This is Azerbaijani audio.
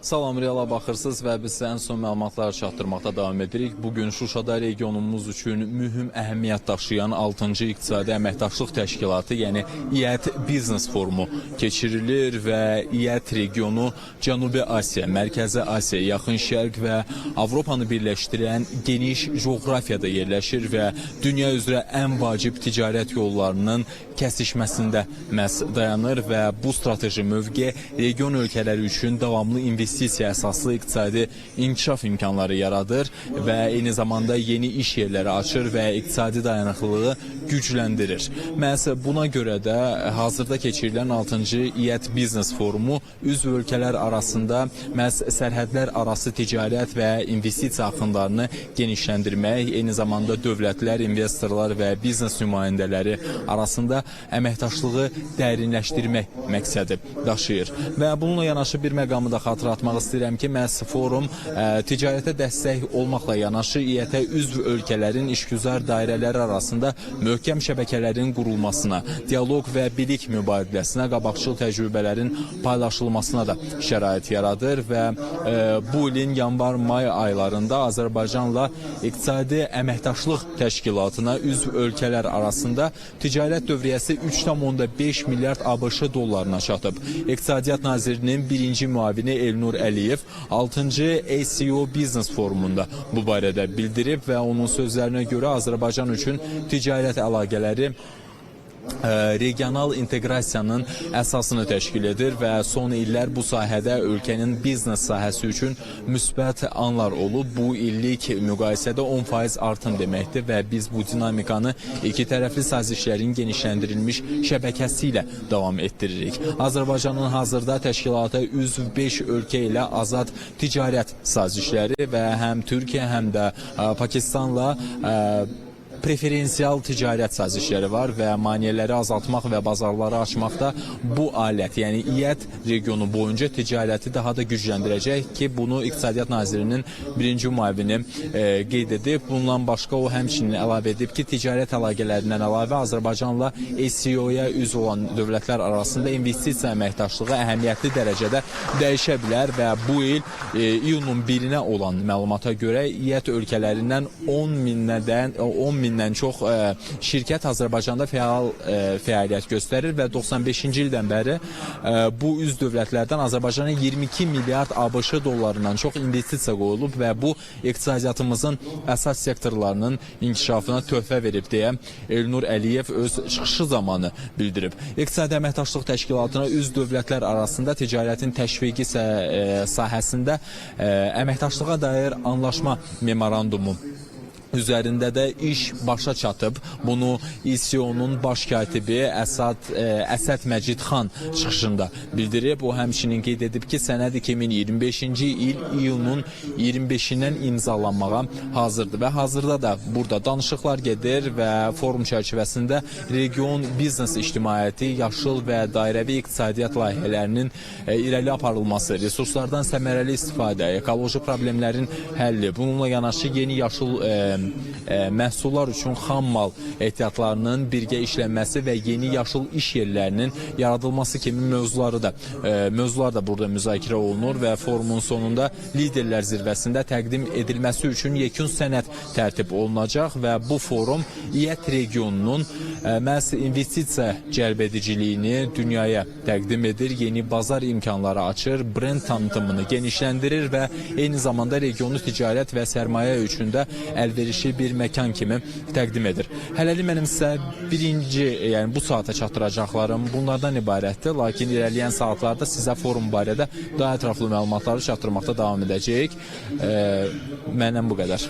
Salam, Reala baxırsınız və biz ən son məlumatları çatdırmaqda davam edirik. Bugün Şuşada regionumuz üçün mühüm əhəmiyyət daşıyan 6-cı İqtisadi Əməkdaşlıq Təşkilatı, yəni İƏT Biznes Forumu keçirilir və İƏT regionu Cənubi Asiya, Mərkəzi Asiya, Yaxın Şərq və Avropanı birləşdirən geniş coğrafiyada yerləşir və dünya üzrə ən vacib ticarət yollarının kəsişməsində məhz dayanır və bu strateji mövqe region ölkələri üçün davamlı investisiya əsaslı iqtisadi inkişaf imkanları yaradır və eyni zamanda yeni iş yerləri açır və iqtisadi dayanıqlılığı gücləndirir. Məhz buna görə də hazırda keçirilən 6-cı İƏT Biznes Forumu üzv ölkələr arasında məhz sərhədlər arası ticarət və investisiya axınlarını genişləndirmək, eyni zamanda dövlətlər, investorlar və biznes nümayəndələri arasında əməkdaşlığı dərinləşdirmək məqsədi daşıyır. Və bununla yanaşı bir məqamı da xatırlatmaq istəyirəm ki, məhz forum ticarətə dəstək olmaqla yanaşı İƏT-ə üzv ölkələrin işgüzar dairələri arasında möhkəm şəbəkələrin qurulmasına, dialoq və bilik mübadiləsinə, qabaqcıl təcrübələrin paylaşılmasına da şərait yaradır və bu ilin yanvar-may aylarında Azərbaycanla İqtisadi Əməkdaşlıq Təşkilatına üzv ölkələr arasında ticarət dövriyyəsi 3,5 milyard ABŞ dollarına çatıb. İqtisadiyyat Nazirinin birinci müavini Elnur Əliyev 6-cı ACO Biznes Forumunda bu barədə bildirib və onun sözlərinə görə Azərbaycan üçün ticarət əlaqələri regional inteqrasiyanın əsasını təşkil edir və son illər bu sahədə ölkənin biznes sahəsi üçün müsbət anlar olub. Bu illik müqayisədə 10% artım deməkdir və biz bu dinamikanı iki tərəfli sazişlərin genişləndirilmiş şəbəkəsi ilə davam etdiririk. Azərbaycanın hazırda təşkilata üzv 5 ölkə ilə azad ticarət sazişləri və həm Türkiyə, həm də Pakistanla preferensial ticarət sazişləri var və maneələri azaltmaq və bazarları açmaqda bu alət, yəni İƏT regionu boyunca ticarəti daha da gücləndirəcək ki, bunu İqtisadiyyat Nazirinin birinci müavini qeyd edib. Bundan başqa o həmçinin əlavə edib ki, ticarət əlaqələrindən əlavə Azərbaycanla ACO-ya üzv olan dövlətlər arasında investisiya əməkdaşlığı əhəmiyyətli dərəcədə dəyişə bilər və bu il iyunun 1-nə olan məlumata görə İƏT ölkələrindən 10 mindən çox şirkət Azərbaycanda fəaliyyət göstərir və 95-ci ildən bəri bu üz dövlətlərdən Azərbaycana 22 milyard ABŞ dollarından çox investisiya qoyulub və bu iqtisadiyyatımızın əsas sektorlarının inkişafına töhfə verib deyə Elnur Əliyev öz çıxışı zamanı bildirib. İqtisadi Əməkdaşlıq Təşkilatına üz dövlətlər arasında ticarətin təşviqi sahəsində əməkdaşlığa dair anlaşma memorandumu üzərində də iş başa çatıb. Bunu İSİO-nun baş katibi Əsəd Məcidxan çıxışında bildirib. O həmçinin qeyd edib ki, sənəd 2025-ci il iyunun 25-dən imzalanmağa hazırdır və hazırda da burada danışıqlar gedir və forum çərçivəsində region biznes ictimaiyyəti, yaşıl və dairəvi iqtisadiyyat layihələrinin irəli aparılması, resurslardan səmərəli istifadə, ekoloji problemlərin həlli, bununla yanaşı yeni yaşıl məhsullar üçün xam mal ehtiyatlarının birgə işlənməsi və yeni yaşıl iş yerlərinin yaradılması kimi mövzular da burada müzakirə olunur və forumun sonunda liderlər zirvəsində təqdim edilməsi üçün yekun sənəd tərtib olunacaq və bu forum İƏT regionunun məhz investisiya cəlbediciliyini dünyaya təqdim edir, yeni bazar imkanları açır, brend tanıtımını genişləndirir və eyni zamanda regionu ticarət və sərmayə üçün də əlverişli bir məkan kimi təqdim edir. Hələlik mənim sizə yəni bu saata çatdıracaqlarım bunlardan ibarətdir, lakin irəliyən saatlarda sizə forum barədə daha ətraflı məlumatları çatdırmaqda davam edəcəyik. Məndən bu qədər.